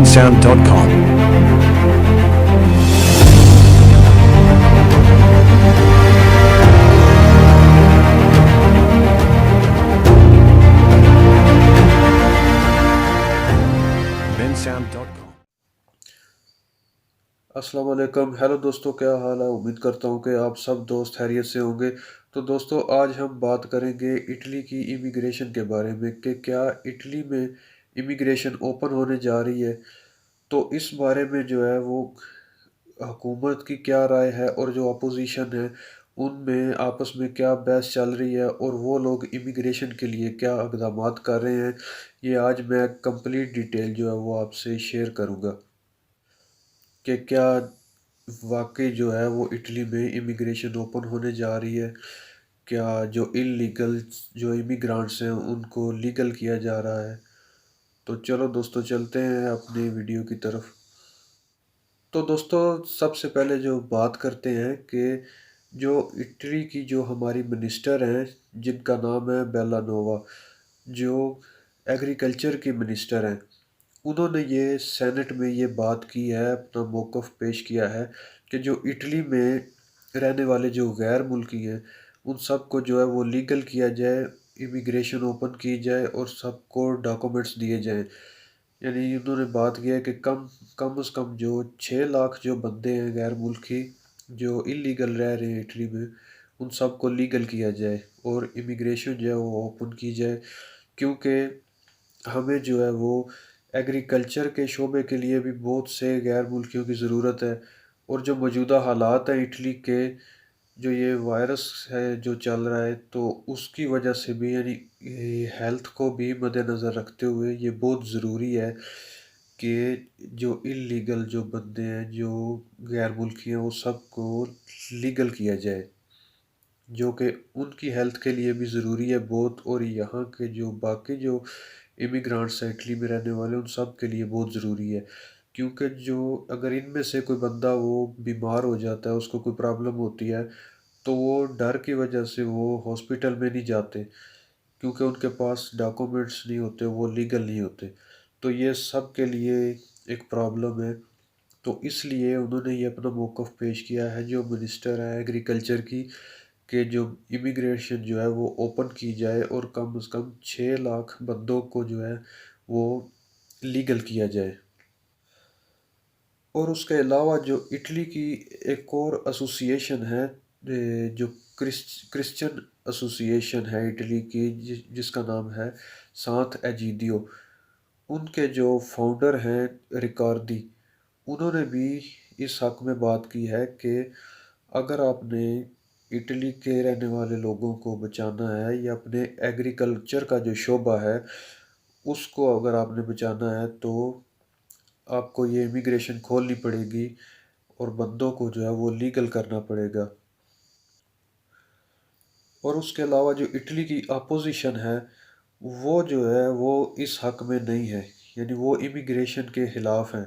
bensound.com. bensound.com. السلام علیکم. Hello دوستوں، کیا حال ہے؟ امید کرتا ہوں کہ آپ سب دوست خیریت سے ہوں گے. تو دوستوں، آج ہم بات کریں گے اٹلی کی امیگریشن کے بارے میں کہ کیا اٹلی میں امیگریشن اوپن ہونے جا رہی ہے. تو اس بارے میں جو ہے وہ حکومت کی کیا رائے ہے اور جو اپوزیشن ہے ان میں آپس میں کیا بحث چل رہی ہے اور وہ لوگ امیگریشن کے لیے کیا اقدامات کر رہے ہیں، یہ آج میں کمپلیٹ ڈیٹیل جو ہے وہ آپ سے شیئر کروں گا کہ کیا واقعی جو ہے وہ اٹلی میں امیگریشن اوپن ہونے جا رہی ہے، کیا جو انلیگل جو امیگرانٹس ہیں ان کو لیگل کیا جا رہا ہے. تو چلو دوستو، چلتے ہیں اپنی ویڈیو کی طرف. تو دوستو، سب سے پہلے جو بات کرتے ہیں کہ جو اٹلی کی جو ہماری منسٹر ہیں جن کا نام ہے بیلا نووا، جو ایگریکلچر کی منسٹر ہیں، انہوں نے یہ سینٹ میں یہ بات کی ہے، اپنا موقف پیش کیا ہے کہ جو اٹلی میں رہنے والے جو غیر ملکی ہیں ان سب کو جو ہے وہ لیگل کیا جائے، امیگریشن اوپن کی جائے اور سب کو ڈاکومنٹس دیے جائیں. یعنی انہوں نے بات کیا ہے کہ کم از کم جو 6 لاکھ جو بندے ہیں غیر ملکی جو انلیگل رہ رہے ہیں اٹلی میں، ان سب کو لیگل کیا جائے اور امیگریشن جو ہے وہ اوپن کی جائے. کیونکہ ہمیں جو ہے وہ ایگریکلچر کے شعبے کے لیے بھی بہت سے غیر ملکیوں کی ضرورت ہے، اور جو موجودہ حالات ہیں اٹلی کے، جو یہ وائرس ہے جو چل رہا ہے، تو اس کی وجہ سے بھی یعنی ہیلتھ کو بھی مد نظر رکھتے ہوئے یہ بہت ضروری ہے کہ جو انلیگل جو بندے ہیں جو غیر ملکی ہیں وہ سب کو لیگل کیا جائے، جو کہ ان کی ہیلتھ کے لیے بھی ضروری ہے بہت، اور یہاں کے جو باقی جو امیگرانٹس ہیں اٹلی میں رہنے والے ان سب کے لیے بہت ضروری ہے. کیونکہ جو اگر ان میں سے کوئی بندہ وہ بیمار ہو جاتا ہے، اس کو کوئی پرابلم ہوتی ہے، تو وہ ڈر کی وجہ سے وہ ہاسپٹل میں نہیں جاتے کیونکہ ان کے پاس ڈاکومنٹس نہیں ہوتے، وہ لیگل نہیں ہوتے. تو یہ سب کے لیے ایک پرابلم ہے. تو اس لیے انہوں نے یہ اپنا موقف پیش کیا ہے جو منسٹر ہے ایگریکلچر کی، کہ جو امیگریشن جو ہے وہ اوپن کی جائے اور کم از کم 6 لاکھ بندوں کو جو ہے وہ لیگل کیا جائے. اور اس کے علاوہ جو اٹلی کی ایک اور ایسوسیشن ہے، جو کرسچن ایسوسیشن ہے اٹلی کی، جس کا نام ہے سانت ایجیڈیو، ان کے جو فاؤنڈر ہیں ریکاردی، انہوں نے بھی اس حق میں بات کی ہے کہ اگر آپ نے اٹلی کے رہنے والے لوگوں کو بچانا ہے یا اپنے ایگریکلچر کا جو شعبہ ہے اس کو اگر آپ نے بچانا ہے، تو آپ کو یہ امیگریشن کھولنی پڑے گی اور بندوں کو جو ہے وہ لیگل کرنا پڑے گا. اور اس کے علاوہ جو اٹلی کی اپوزیشن ہے وہ جو ہے وہ اس حق میں نہیں ہے، یعنی وہ امیگریشن کے خلاف ہیں.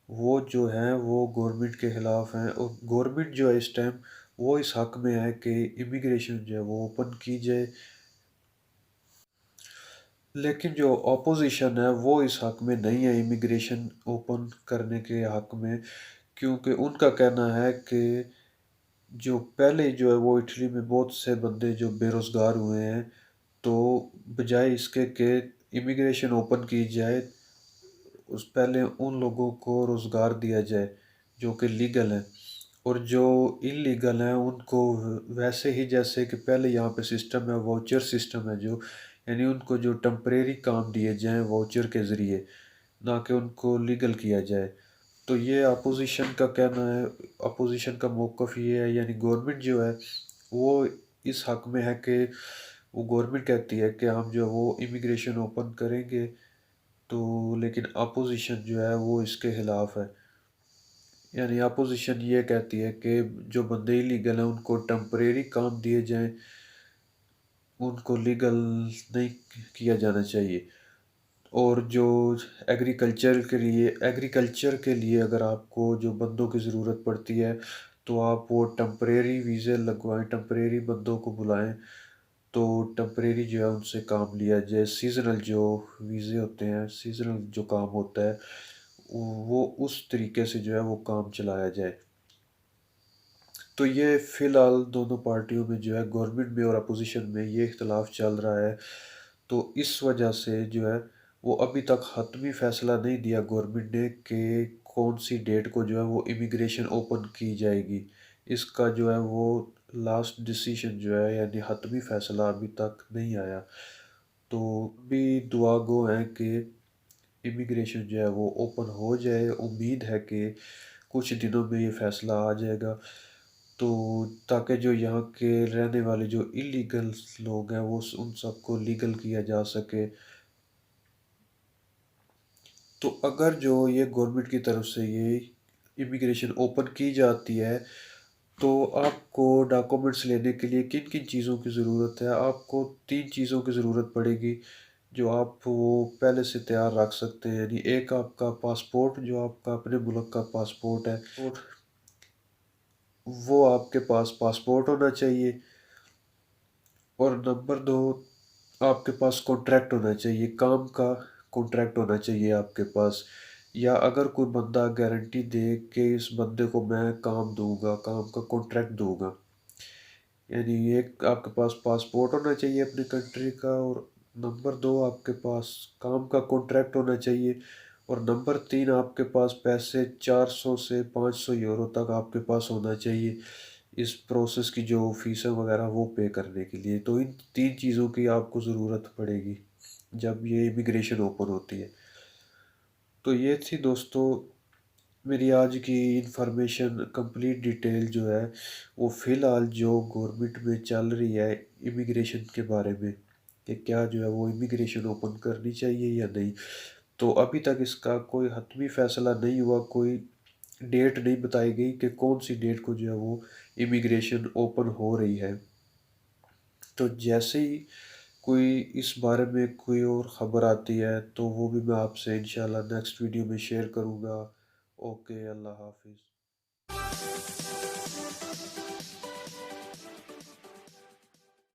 وہ جو ہیں وہ گورنمنٹ کے خلاف ہیں، اور گورنمنٹ جو ہے اس ٹائم وہ اس حق میں ہے کہ امیگریشن جو ہے وہ اوپن کی جائے. لیکن جو اپوزیشن ہے وہ اس حق میں نہیں ہے امیگریشن اوپن کرنے کے حق میں، کیونکہ ان کا کہنا ہے کہ جو پہلے جو ہے وہ اٹلی میں بہت سے بندے جو بے روزگار ہوئے ہیں، تو بجائے اس کے کہ امیگریشن اوپن کی جائے، اس پہلے ان لوگوں کو روزگار دیا جائے جو کہ لیگل ہیں، اور جو ان لیگل ہیں ان کو ویسے ہی جیسے کہ پہلے یہاں پہ سسٹم ہے، واؤچر سسٹم ہے، جو یعنی ان کو جو ٹمپریری کام دیے جائیں واؤچر کے ذریعے، نہ کہ ان کو لیگل کیا جائے. تو یہ اپوزیشن کا کہنا ہے، اپوزیشن کا موقف یہ ہے، یعنی گورنمنٹ جو ہے وہ اس حق میں ہے کہ وہ گورنمنٹ کہتی ہے کہ ہم جو ہے وہ امیگریشن اوپن کریں گے، تو لیکن اپوزیشن جو ہے وہ اس کے خلاف ہے. یعنی اپوزیشن یہ کہتی ہے کہ جو بندے لیگل ہیں ان کو ٹمپریری کام دیے جائیں، ان کو لیگل نہیں کیا جانا چاہیے. اور جو ایگریکلچر کے لیے اگر آپ کو جو بندوں کی ضرورت پڑتی ہے تو آپ وہ ٹمپریری ویزے لگوائیں، ٹمپریری بندوں کو بلائیں، تو ٹمپریری جو ہے ان سے کام لیا جائے. سیزنل جو ویزے ہوتے ہیں، سیزنل جو کام ہوتا ہے وہ اس طریقے سے جو ہے وہ کام چلایا جائے۔ تو یہ فی الحال دونوں پارٹیوں میں جو ہے گورنمنٹ میں اور اپوزیشن میں یہ اختلاف چل رہا ہے، تو اس وجہ سے جو ہے وہ ابھی تک حتمی فیصلہ نہیں دیا گورنمنٹ نے کہ کون سی ڈیٹ کو جو ہے وہ امیگریشن اوپن کی جائے گی۔ اس کا جو ہے وہ لاسٹ ڈیسیشن جو ہے یعنی حتمی فیصلہ ابھی تک نہیں آیا، تو بھی دعا گو ہیں کہ امیگریشن جو ہے وہ اوپن ہو جائے۔ امید ہے کہ کچھ دنوں میں یہ فیصلہ آ جائے گا، تو تاکہ جو یہاں کے رہنے والے جو اللیگل لوگ ہیں وہ ان سب کو لیگل کیا جا سکے۔ تو اگر جو یہ گورنمنٹ کی طرف سے یہ امیگریشن اوپن کی جاتی ہے تو آپ کو ڈاکومنٹس لینے کے لیے کن کن چیزوں کی ضرورت ہے؟ آپ کو 3 چیزوں کی ضرورت پڑے گی جو آپ وہ پہلے سے تیار رکھ سکتے ہیں، یعنی ایک آپ کا پاسپورٹ جو آپ کا اپنے ملک کا پاسپورٹ ہے، وہ آپ کے پاس پاسپورٹ ہونا چاہیے، اور نمبر 2 آپ کے پاس کانٹریکٹ ہونا چاہیے، کام کا کانٹریکٹ ہونا چاہیے آپ کے پاس، یا اگر کوئی بندہ گارنٹی دے کہ اس بندے کو میں کام دوں گا، کام کا کانٹریکٹ دوں گا، یعنی ایک آپ کے پاس پاسپورٹ ہونا چاہیے اپنی کنٹری کا، اور نمبر 2 آپ کے پاس کام کا کانٹریکٹ ہونا چاہیے، اور نمبر 3 آپ کے پاس پیسے 400 سے 500 یورو تک آپ کے پاس ہونا چاہیے اس پروسیس کی جو فیسیں وغیرہ وہ پے کرنے کے لیے۔ تو ان 3 چیزوں کی آپ کو ضرورت پڑے گی جب یہ امیگریشن اوپن ہوتی ہے۔ تو یہ تھی دوستو میری آج کی انفارمیشن، کمپلیٹ ڈیٹیل جو ہے وہ فی الحال جو گورنمنٹ میں چل رہی ہے امیگریشن کے بارے میں، کہ کیا جو ہے وہ امیگریشن اوپن کرنی چاہیے یا نہیں۔ تو ابھی تک اس کا کوئی حتمی فیصلہ نہیں ہوا، کوئی ڈیٹ نہیں بتائی گئی کہ کون سی ڈیٹ کو جو ہے وہ امیگریشن اوپن ہو رہی ہے۔ تو جیسے ہی کوئی اس بارے میں کوئی اور خبر آتی ہے تو وہ بھی میں آپ سے انشاءاللہ نیکسٹ ویڈیو میں شیئر کروں گا۔ اوکے، اللہ حافظ۔